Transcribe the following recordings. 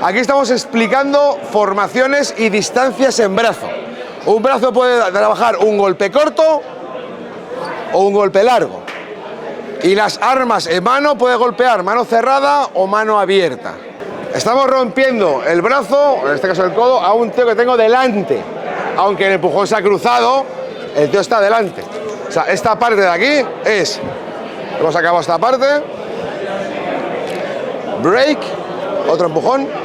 Aquí estamos explicando formaciones y distancias en brazo. Un brazo puede trabajar un golpe corto o un golpe largo. Y las armas en mano puede golpear mano cerrada o mano abierta. Estamos rompiendo el brazo, en este caso el codo, a un tío que tengo delante. Aunque el empujón se ha cruzado, el tío está delante. O sea, esta parte de aquí es... Hemos acabado esta parte. Break, otro empujón.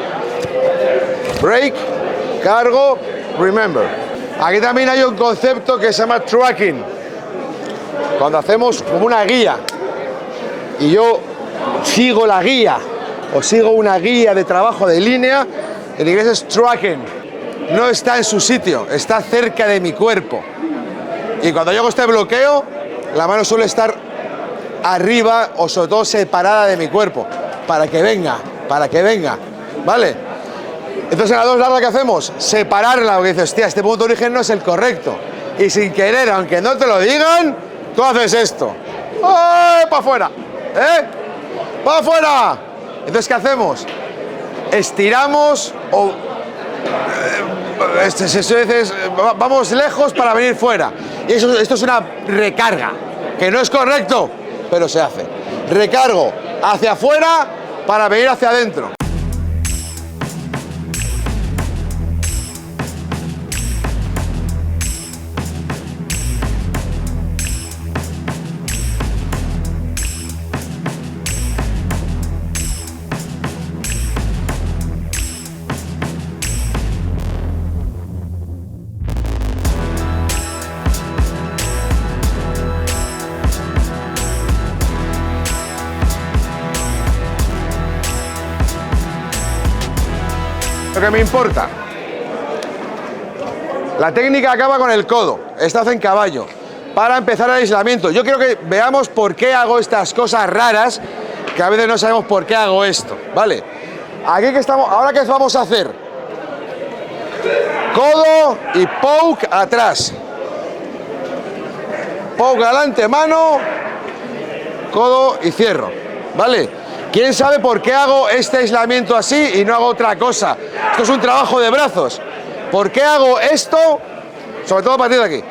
Break, cargo, remember. Aquí también hay un concepto que se llama tracking. Cuando hacemos como una guía y yo sigo la guía o sigo una guía de trabajo de línea, en inglés es tracking. No está en su sitio, está cerca de mi cuerpo. Y cuando yo hago este bloqueo, la mano suele estar arriba o sobre todo separada de mi cuerpo, para que venga, ¿vale? Entonces en la dos larga, ¿qué hacemos? Separarla, porque dices, hostia, este punto de origen no es el correcto. Y sin querer, aunque no te lo digan, tú haces esto. ¡Ay, para afuera! ¿Eh? ¡Para afuera! Entonces, ¿qué hacemos? Estiramos o... vamos lejos para venir fuera. Y esto es una recarga, que no es correcto, pero se hace. Recargo hacia afuera para venir hacia adentro. Lo que me importa. La técnica acaba con el codo. Esta hace en caballo. Para empezar el aislamiento. Yo quiero que veamos por qué hago estas cosas raras, que a veces no sabemos por qué hago esto, ¿vale? Aquí que estamos, ahora ¿qué vamos a hacer? Codo y poke atrás. Poke adelante, mano, codo y cierro, ¿vale? ¿Quién sabe por qué hago este aislamiento así y no hago otra cosa? Esto es un trabajo de brazos. ¿Por qué hago esto? Sobre todo a partir de aquí.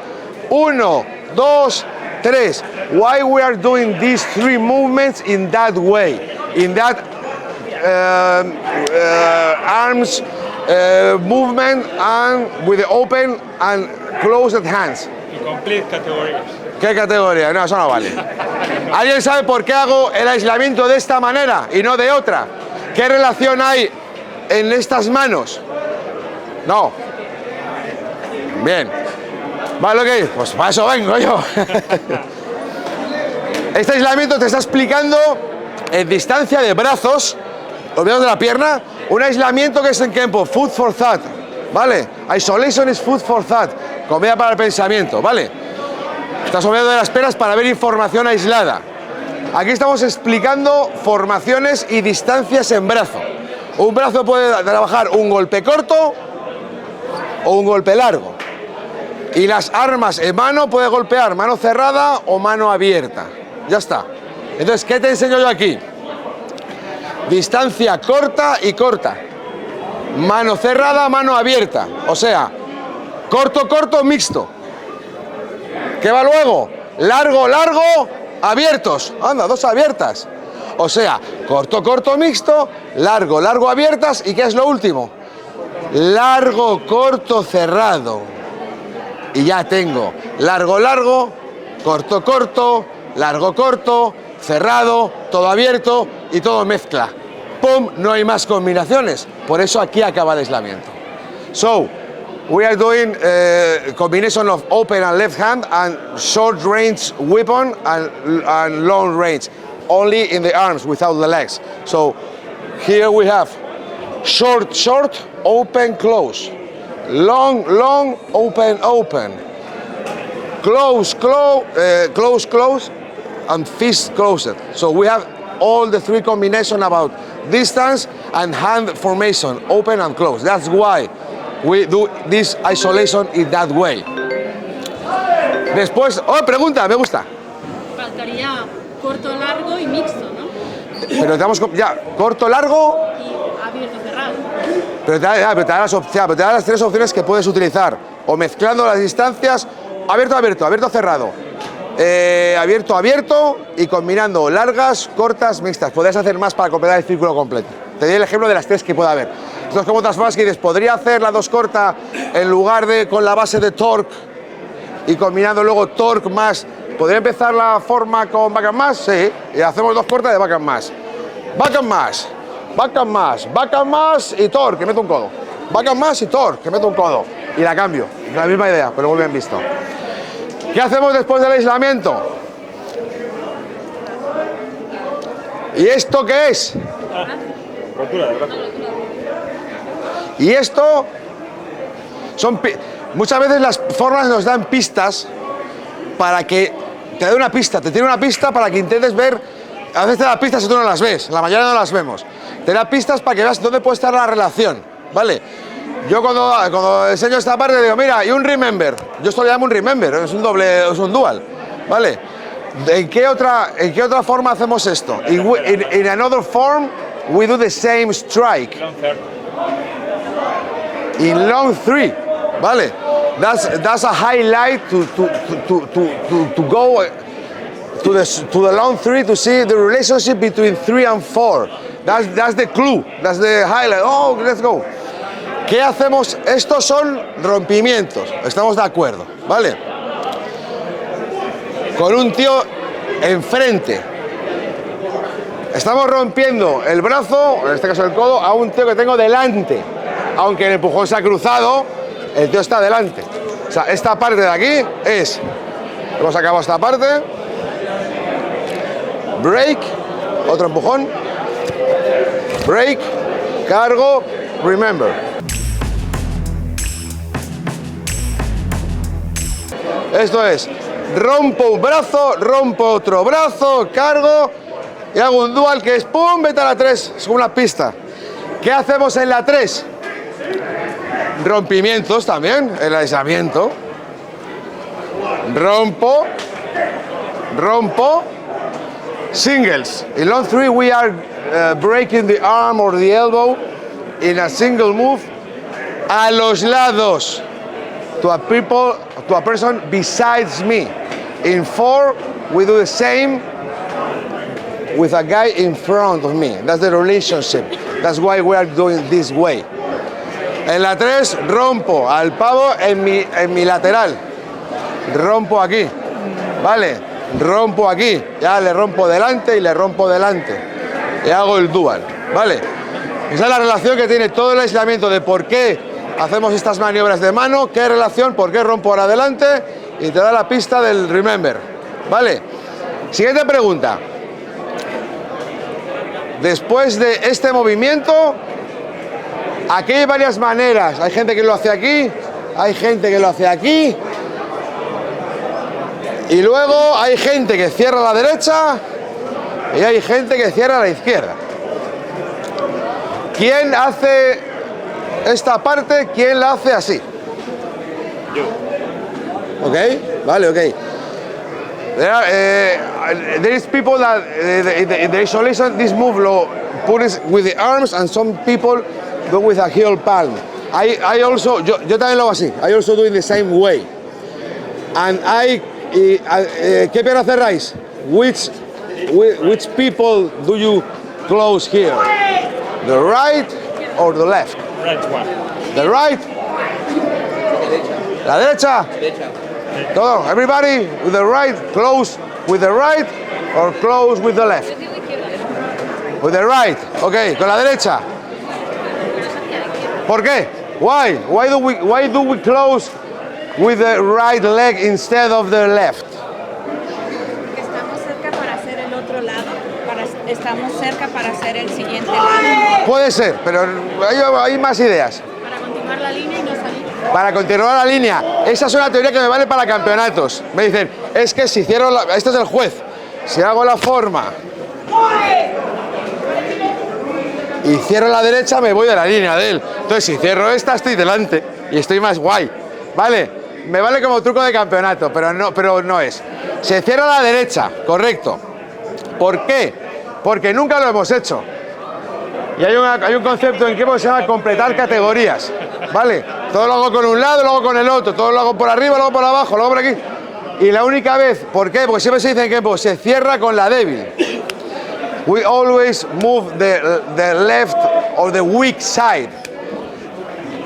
1, 2, 3. Why we are doing these three movements in that way? In that arms movement and with the open and closed hands. Y complete categorías. ¿Qué categoría? No, eso no vale. ¿Alguien sabe por qué hago el aislamiento de esta manera y no de otra? ¿Qué relación hay en estas manos? No. Bien. ¿Vale lo que es? Pues para eso vengo yo. Este aislamiento te está explicando en distancia de brazos, los dedos de la pierna, un aislamiento que es en tiempo, food for thought, ¿vale? Isolation is food for thought, comida para el pensamiento, ¿vale? Estás olvidando de las peras para ver información aislada. Aquí estamos explicando formaciones y distancias en brazo. Un brazo puede trabajar un golpe corto o un golpe largo. Y las armas en mano puede golpear mano cerrada o mano abierta. Ya está. Entonces, ¿qué te enseño yo aquí? Distancia corta y corta. Mano cerrada, mano abierta. O sea, corto, corto, mixto. ¿Qué va luego? Largo, largo, abiertos. Anda, dos abiertas. O sea, corto, corto, mixto, largo, largo, abiertas. ¿Y qué es lo último? Largo, corto, cerrado. Y ya tengo largo, largo, corto, corto, largo, corto, cerrado, todo abierto y todo mezcla. ¡Pum! No hay más combinaciones. Por eso aquí acaba el aislamiento. So, we are doing a combination of open and left hand and short range weapon and long range. Only in the arms, without the legs. So, here we have short, short, open, close. Long, long, open, open. Close, close, close, close, and fist closed. So we have all the three combinations about distance and hand formation, open and close. That's why we do this isolation in that way. Después, pregunta, me gusta. Faltaría corto, largo y mixto, ¿no? Pero tenemos ya corto, largo. Y abierto, cerrado. Pero te da las tres opciones que puedes utilizar. O mezclando las distancias, abierto, abierto, abierto, cerrado. Abierto, abierto y combinando largas, cortas, mixtas. Podrías hacer más para completar el círculo completo. Te doy el ejemplo de las tres que puede haber. Esto es como otras formas que dices, podría hacer la 2 corta en lugar de con la base de torque y combinando luego torque más. ¿Podría empezar la forma con back and mash? Sí. Y hacemos 2 cortas de back and mash. Back and mash, back and mash, back and mash y torque, que meto un codo. Back and mash y torque, que meto un codo. Y la cambio. La misma idea, pero muy bien visto. ¿Qué hacemos después del aislamiento? ¿Y esto qué es? Rotura del brazo. Y esto son... Muchas veces las formas nos dan pistas para que te dé una pista, te tiene una pista para que intentes ver. A veces te da pistas y tú no las ves, la mayoría no las vemos. Te da pistas para que veas dónde puede estar la relación, ¿vale? Yo cuando enseño esta parte digo, mira, y un remember. Yo esto lo llamo un remember, es un doble, es un dual, ¿vale? ¿En qué otra forma hacemos esto? In another form, we do the same strike. In long 3, ¿vale? That's a highlight to go to the long 3 to see the relationship between 3 and 4. That's the clue, that's the highlight. Oh, let's go. ¿Qué hacemos? Estos son rompimientos, estamos de acuerdo, ¿vale? Con un tío enfrente. Estamos rompiendo el brazo, en este caso el codo, a un tío que tengo delante. Aunque el empujón se ha cruzado, el tío está delante. O sea, esta parte de aquí es... Hemos acabado esta parte. Break, otro empujón. Break, cargo, remember. Esto es, rompo un brazo, rompo otro brazo, cargo y hago un dual que es pum, vete a la 3, es como una pista. ¿Qué hacemos en la 3? Rompimientos también, el aislamiento. Rompo, rompo, singles. In long 3 we are breaking the arm or the elbow in a single move a los lados. To a person besides me. In 4, we do the same with a guy in front of me. That's the relationship. That's why we are doing this way. En la 3, rompo al pavo en mi lateral. Rompo aquí. ¿Vale? Rompo aquí. Ya le rompo delante y le rompo delante. Y hago el dual. ¿Vale? Esa es la relación que tiene todo el aislamiento de por qué hacemos estas maniobras de mano, qué relación, por qué rompo ahora adelante y te da la pista del remember. ¿Vale? Siguiente pregunta. Después de este movimiento, aquí hay varias maneras. Hay gente que lo hace aquí, hay gente que lo hace aquí. Y luego hay gente que cierra a la derecha y hay gente que cierra a la izquierda. ¿Quién hace esta parte? ¿Quién la hace así? Yo. ¿Ok? Vale, ok. There is people that the isolation, this move put it with the arms and some people do with a heel palm. I also, yo también lo hago así. I also do it the same way. And ¿qué pierna cerráis? Which people do you close here? The right or the left? Right one. The right? La derecha? Todo. Everybody with the right, close with the right or close with the left? With the right. Ok, con la derecha. ¿Por qué? Why? Why do we close with the right leg instead of the left? Estamos cerca para hacer el otro lado, estamos cerca para hacer el siguiente lado. Puede ser, pero hay más ideas. Para continuar la línea y no salir. Para continuar la línea. Esa es una teoría que me vale para campeonatos. Me dicen, es que si cierro la... Este es el juez. Si hago la forma y cierro la derecha, me voy de la línea de él. Entonces, si cierro esta, estoy delante y estoy más guay. ¿Vale? Me vale como truco de campeonato, pero no es. Se cierra la derecha, correcto. ¿Por qué? Porque nunca lo hemos hecho. Y hay un concepto en K-pop que se llama completar categorías, ¿vale? Todo lo hago con un lado, lo hago con el otro, todo lo hago por arriba, lo hago por abajo, lo hago por aquí. Y la única vez, ¿por qué? Porque siempre se dice en K-pop, se cierra con la débil. We always move the left or the weak side.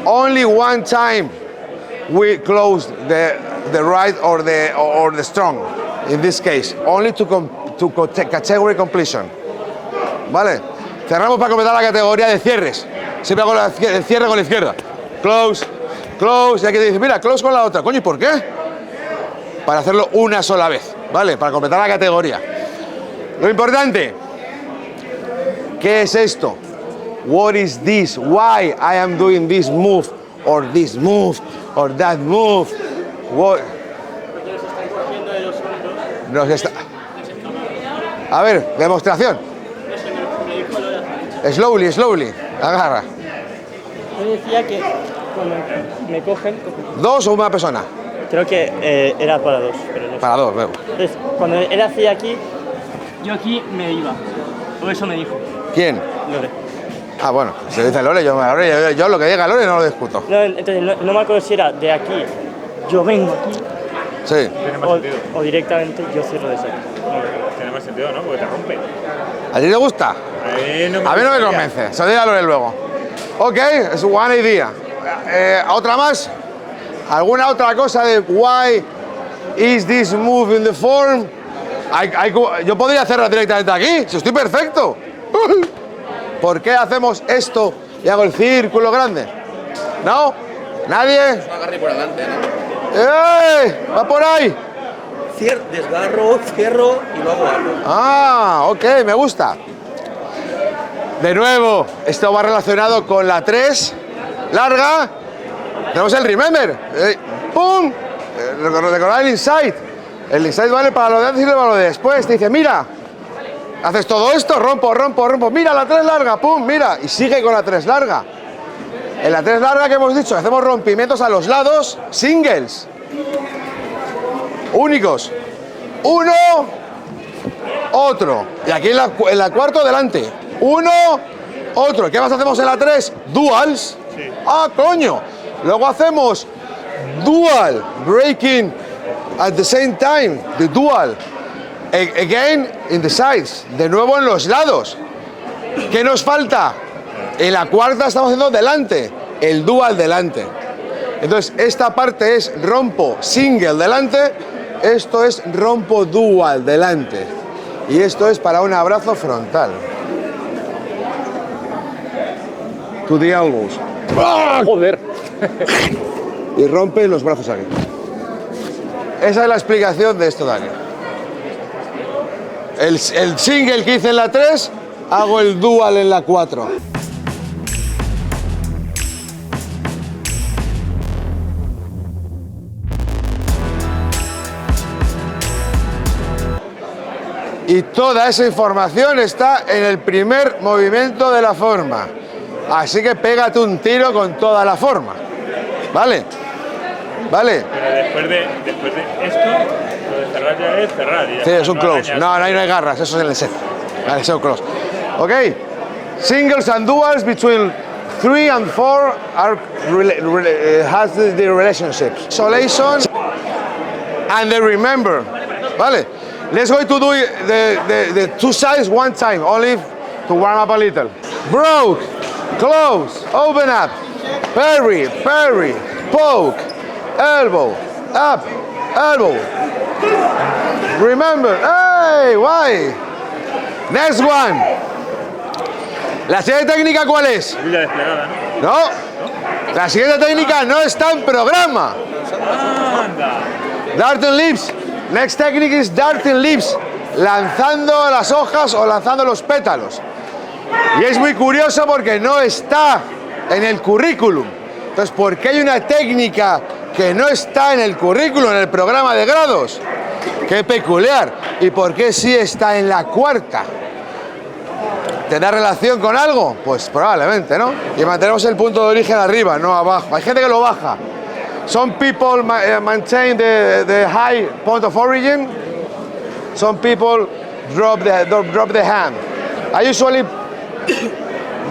Only one time we close the right or the strong. In this case, only to category completion. ¿Vale? Cerramos para completar la categoría de cierres. Siempre hago el cierre con la izquierda. Close, close. Y aquí te dice, mira, close con la otra. Coño, ¿y por qué? Para hacerlo una sola vez, ¿vale? Para completar la categoría. Lo importante, ¿qué es esto? What is this? Why I am doing this move or that move? What? Nos está... A ver, demostración. Slowly. Agarra. Yo decía que cuando me cogen... ¿Dos o una persona? Creo que era para dos, pero no sé. Para dos, veo. Entonces, cuando él hacía aquí, yo aquí me iba. O eso me dijo. ¿Quién? Lore. Ah, bueno, se dice Lore, yo lo que diga Lore no lo discuto. No, entonces no me acuerdo si era de aquí, yo vengo aquí, Sí. Tiene más sentido. o directamente yo cierro de aquí. Tiene más sentido, ¿no? Porque te rompe. ¿A ti te gusta? A mí no A mí no me gustaría. convence, se lo diga Lore luego. Ok, es buena idea. ¿Otra más? ¿Alguna otra cosa de why is this move in the form? Yo podría hacerlo directamente aquí, si estoy perfecto. ¿Por qué hacemos esto y hago el círculo grande? ¿No? ¿Nadie? Agarre por adelante, ¿no? ¡Ey! ¡Va por ahí! Desgarro, cierro y luego algo. Ah, ok, me gusta. De nuevo, esto va relacionado con la 3 larga. Tenemos el remember. ¡Pum! Recordad el insight. El insight vale para lo de antes y para lo de después. Te dice, mira, haces todo esto, rompo. Mira, la 3 larga, pum, mira. Y sigue con la 3 larga. En la 3 larga que hemos dicho, hacemos rompimientos a los lados, singles. Únicos. Uno, otro. Y aquí en la cuarto, delante. Uno, otro. ¿Qué más hacemos en la 3? Duals. Sí. ¡Ah, coño! Luego hacemos dual, breaking at the same time, the dual. Again, in the sides. De nuevo en los lados. ¿Qué nos falta? En la cuarta estamos haciendo delante, el dual delante. Entonces, esta parte es rompo single delante, esto es rompo dual delante. Y esto es para un abrazo frontal. To the elbows. ¡Ah! Joder. Y rompe los brazos aquí. Esa es la explicación de esto de aquí. El single que hice en la 3, hago el dual en la 4. Y toda esa información está en el primer movimiento de la forma. Así que pégate un tiro con toda la forma. ¿Vale? ¿Vale? Pero después de esto, lo de cerrar ya es cerrar. Sí, es un close. No, ahí no hay garras, eso es en el set. Vale, es un close. Ok. Singles and duals between 3 and 4 are has the relationship. Isolation and the remember. Vale. Let's go to do the two sides one time, only to warm up a little. Broke, close, open up, parry, poke, elbow, up, elbow. Remember, hey, why? Next one. ¿La siguiente técnica cuál es? Vida desplegada, ¿no? No. La siguiente técnica no está en programa. Anda. Darting leaves. Next technique is darting leaves. Lanzando las hojas o lanzando los pétalos. Y es muy curioso porque no está en el currículum. Entonces, ¿por qué hay una técnica que no está en el currículum, en el programa de grados? Qué peculiar. ¿Y por qué sí está en la cuarta? ¿Tendrá relación con algo? Pues probablemente, ¿no? Y mantenemos el punto de origen arriba, no abajo. Hay gente que lo baja. Some people maintain the high point of origin. Some people drop the hand. I usually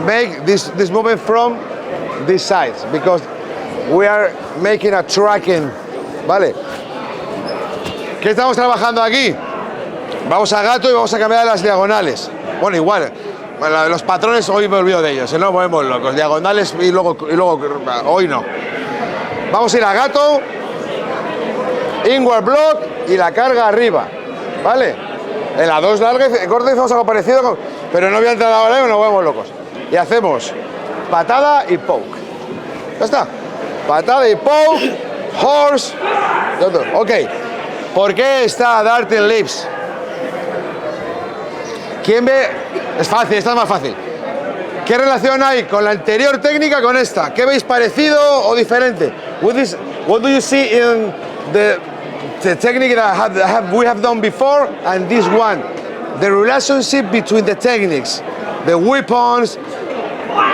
make this movement from this side because we are making a tracking, ¿vale? ¿Qué estamos trabajando aquí? Vamos a gato y vamos a cambiar las diagonales. Bueno, igual, los patrones hoy me olvido de ellos, no movemos locos, diagonales y luego hoy no. Vamos a ir a gato, inward block y la carga arriba, ¿vale? En la 2 larga y corta hacemos algo parecido, pero no voy a entrar ahora y nos movemos locos. Y hacemos patada y poke. Ya está. Patada y poke, horse. Ok. ¿Por qué está darting leaps? ¿Quién ve? Es fácil, esta es más fácil. ¿Qué relación hay con la anterior técnica con esta? ¿Qué veis parecido o diferente? What do you see in the technique that we have done before and this one? The relationship between the techniques, the weapons.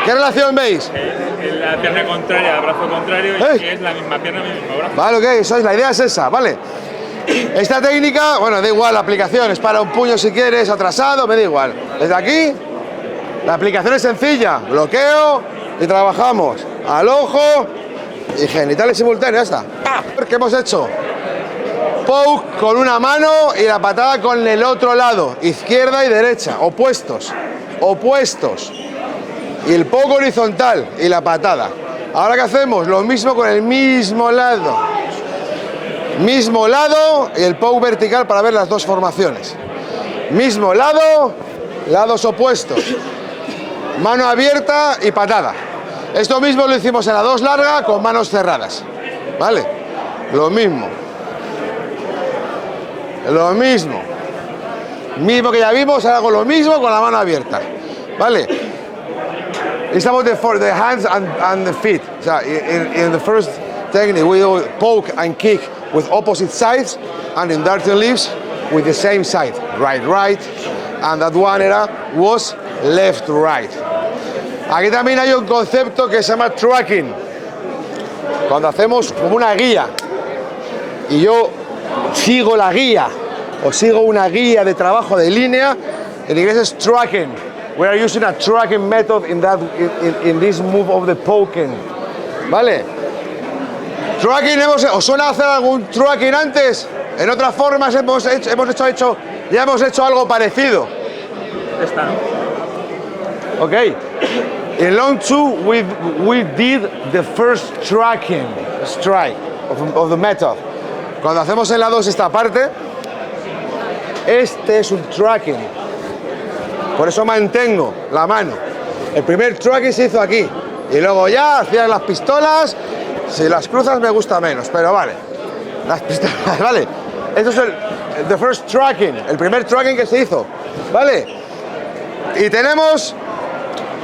¿Qué relación veis? La pierna contraria, brazo contrario, y es la misma pierna, el mismo brazo. Vale, ok, eso es, la idea es esa, ¿vale? Esta técnica, bueno, da igual la aplicación, es para un puño si quieres, atrasado, me da igual. Desde aquí, la aplicación es sencilla, bloqueo y trabajamos al ojo y genitales simultáneos, ya está. ¿Qué hemos hecho? Poke con una mano y la patada con el otro lado, izquierda y derecha, opuestos, opuestos. Y el poke horizontal y la patada. Ahora ¿qué hacemos? Lo mismo con el mismo lado. Mismo lado y el poke vertical para ver las dos formaciones. Mismo lado, lados opuestos. Mano abierta y patada. Esto mismo lo hicimos en la 2 larga con manos cerradas. ¿Vale? Lo mismo. Lo mismo. Mismo que ya vimos, ahora hago lo mismo con la mano abierta. ¿Vale? Estamos the hands and the feet. O sea, in the first technique we do poke and kick with opposite sides, and in darting leaps with the same side, right, and that one was left. Aquí también hay un concepto que se llama tracking, cuando hacemos como una guía y yo sigo la guía o sigo una guía de trabajo de línea, en inglés es tracking. We are using a tracking method in this move of the poking, ¿vale? Tracking, ¿os suena hacer algún tracking antes? En otras formas ya hemos hecho algo parecido. Esta no. Ok. In long 2 we did the first tracking strike of the method. Cuando hacemos en la 2 esta parte, este es un tracking. Por eso mantengo la mano. El primer tracking se hizo aquí. Y luego ya hacían las pistolas. Si las cruzas me gusta menos, pero vale. Las pistolas, vale. Esto es the first tracking, el primer tracking que se hizo, ¿vale? Y tenemos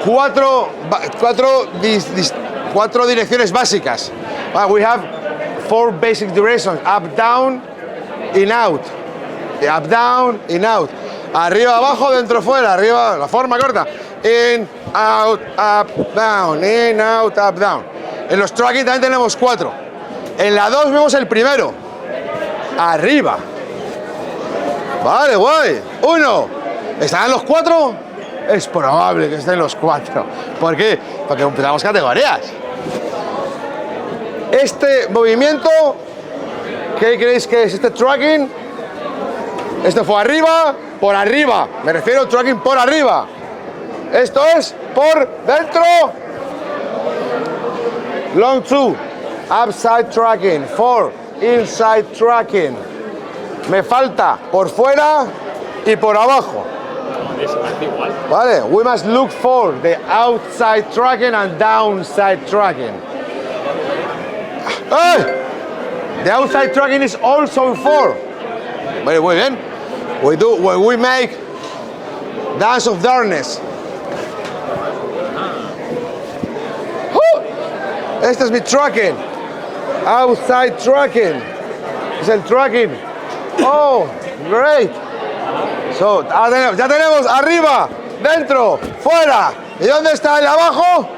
cuatro direcciones básicas. We have 4 basic directions: up, down, in, out. Up, down, in, out. Arriba, abajo, dentro, fuera. Arriba, la forma corta. In, out, up, down. In, out, up, down. En los tracking también tenemos 4. En la 2 vemos el primero. Arriba. Vale, guay. 1. ¿Estarán los 4? Es probable que estén los 4. ¿Por qué? Porque empezamos categorías. Este movimiento, ¿qué creéis que es este tracking? Esto fue arriba, por arriba. Me refiero al tracking por arriba. Esto es por dentro. Long 2, upside tracking. 4, inside tracking. Me falta por fuera y por abajo. Vale, we must look for the outside tracking and downside tracking. ¡Hey! The outside tracking is also in 4. Muy bien. When we make Dance of Darkness. Este es mi tracking. Outside tracking. Es el tracking. Oh, great. So, ya tenemos arriba, dentro, fuera. ¿Y dónde está el abajo?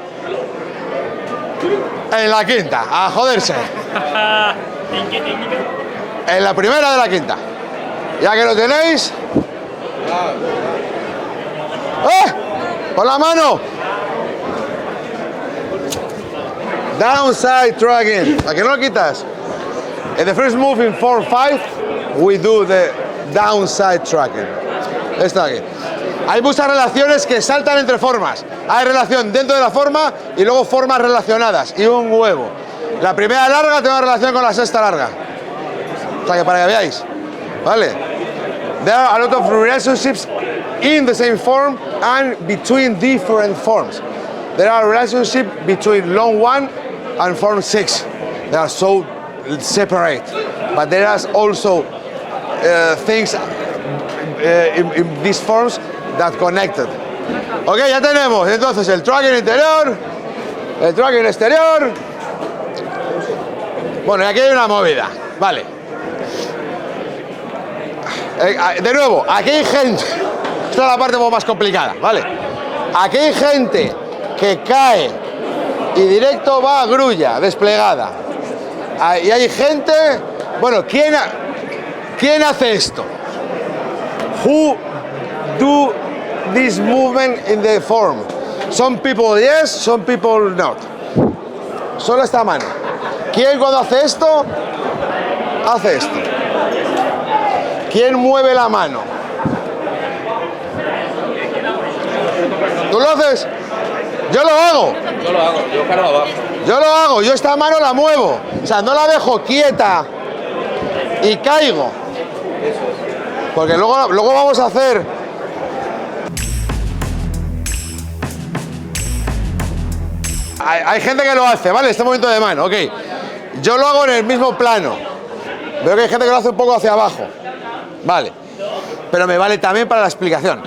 En la quinta, a joderse. En la primera de la quinta. Ya que lo tenéis. ¡Eh! Con la mano. Downside tracking. ¿A que no lo quitas? In the first move in form 5, we do the downside tracking. Esto aquí. Hay muchas relaciones que saltan entre formas. Hay relación dentro de la forma y luego formas relacionadas. Y un huevo. La primera larga tiene una relación con la sexta larga. O sea que para que veáis. ¿Vale? There are a lot of relationships in the same form and between different forms. There are relationships between long 1 and form 6. They are so separate. But there are also things in these forms that connected. Ok, ya tenemos entonces el tracking interior, el tracking exterior. Bueno, y aquí hay una movida, vale. De nuevo, aquí hay gente, esta es la parte un poco más complicada, ¿vale? Aquí hay gente que cae y directo va a grulla, desplegada. Y hay gente, bueno, ¿quién hace esto? Who do this movement in the form? Some people yes, some people not. Solo esta mano. ¿Quién cuando hace esto? Hace esto. ¿Quién mueve la mano? ¿Tú lo haces? Yo lo hago. Yo lo hago, yo cargo abajo. Yo lo hago, yo esta mano la muevo. O sea, no la dejo quieta y caigo. Porque luego vamos a hacer... Hay gente que lo hace, ¿vale? Este movimiento de mano, ok. Yo lo hago en el mismo plano. Veo que hay gente que lo hace un poco hacia abajo. Vale. Pero me vale también para la explicación.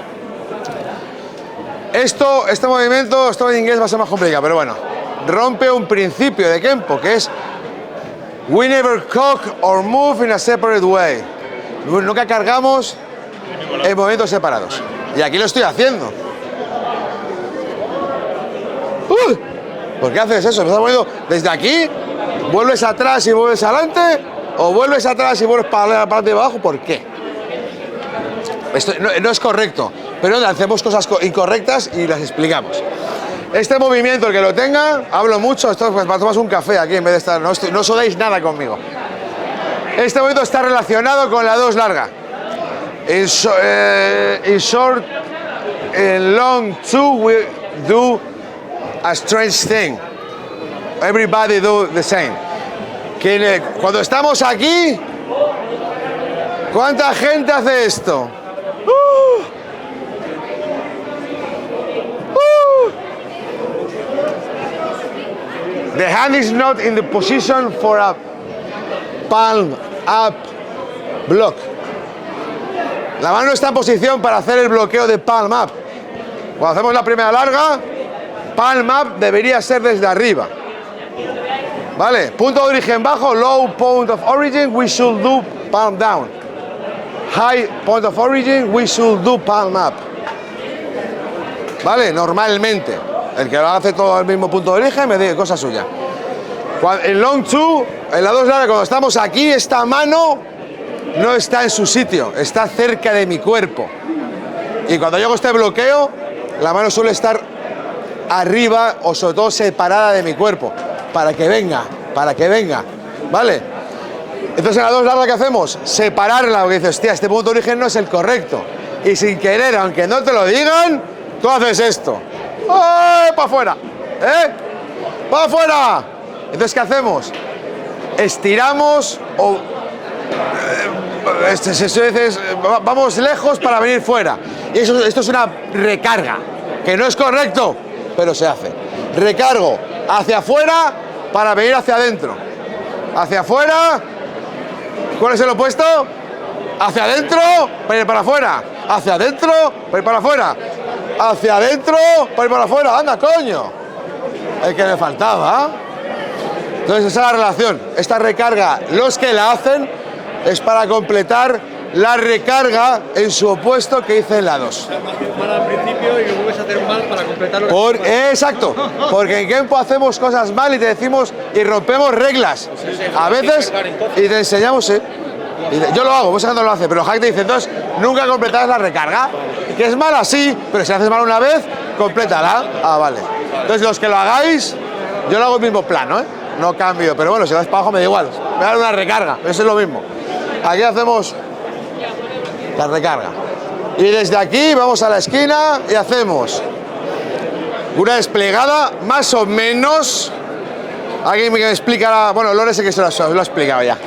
Este movimiento, esto en inglés va a ser más complicado, pero bueno. Rompe un principio de Kenpo, que es we never cock or move in a separate way. Nunca cargamos en movimientos separados. Y aquí lo estoy haciendo. ¿Por qué haces eso? ¿Me estás moviendo desde aquí? ¿Vuelves atrás y vuelves adelante? ¿O vuelves atrás y vuelves para adelante y abajo? ¿Por qué? Esto no es correcto, pero hacemos cosas incorrectas y las explicamos. Este movimiento, el que lo tenga, hablo mucho, esto pues, tomas un café aquí en vez de estar, no sudéis nada conmigo. Este movimiento está relacionado con la 2 larga. In short, in long 2, we do a strange thing. Everybody do the same. Cuando estamos aquí, ¿cuánta gente hace esto? The hand is not in the position for a palm up block. La mano no está en posición para hacer el bloqueo de palm up. Cuando hacemos la primera larga, palm up debería ser desde arriba. ¿Vale? Punto de origen bajo, low point of origin, we should do palm down. High point of origin, we should do palm up. ¿Vale? Normalmente. El que lo hace todo al mismo punto de origen me dice cosa suya. En long 2, en la 2 larga, cuando estamos aquí, esta mano no está en su sitio, está cerca de mi cuerpo. Y cuando yo hago este bloqueo, la mano suele estar arriba o sobre todo separada de mi cuerpo, para que venga, ¿vale? Entonces en la 2 larga, ¿qué hacemos? Separarla, porque dices, hostia, este punto de origen no es el correcto. Y sin querer, aunque no te lo digan, tú haces esto. ¡Ay, para afuera! ¿Eh? ¡Para afuera! Entonces, ¿qué hacemos? Estiramos o... vamos lejos para venir fuera. Y esto es una recarga, que no es correcto, pero se hace. Recargo hacia afuera para venir hacia adentro. Hacia afuera. ¿Cuál es el opuesto? Hacia adentro para ir para afuera. Hacia adentro para ir para afuera. Hacia adentro para ir para afuera. ¡Anda, coño! El que me faltaba. Entonces esa es la relación. Esta recarga, los que la hacen, es para completar la recarga en su opuesto que hice en la 2. Mal al principio y lo vuelves a hacer mal para completarlo. Exacto, porque en Kenpo hacemos cosas mal y te decimos y rompemos reglas. A veces y te enseñamos, yo lo hago, vos no lo hace, pero Hack te dice, entonces nunca completas la recarga, que es mala, sí, pero si haces mal una vez, complétala. Ah, vale. Entonces los que lo hagáis, Yo lo hago el mismo plano, ¿eh? No cambio, pero bueno, si vas para abajo me da igual. Me da una recarga, eso es lo mismo. Aquí hacemos la recarga. Y desde aquí vamos a la esquina y hacemos una desplegada más o menos. Alguien me explica, bueno, Lore sé que se lo ha explicado ya.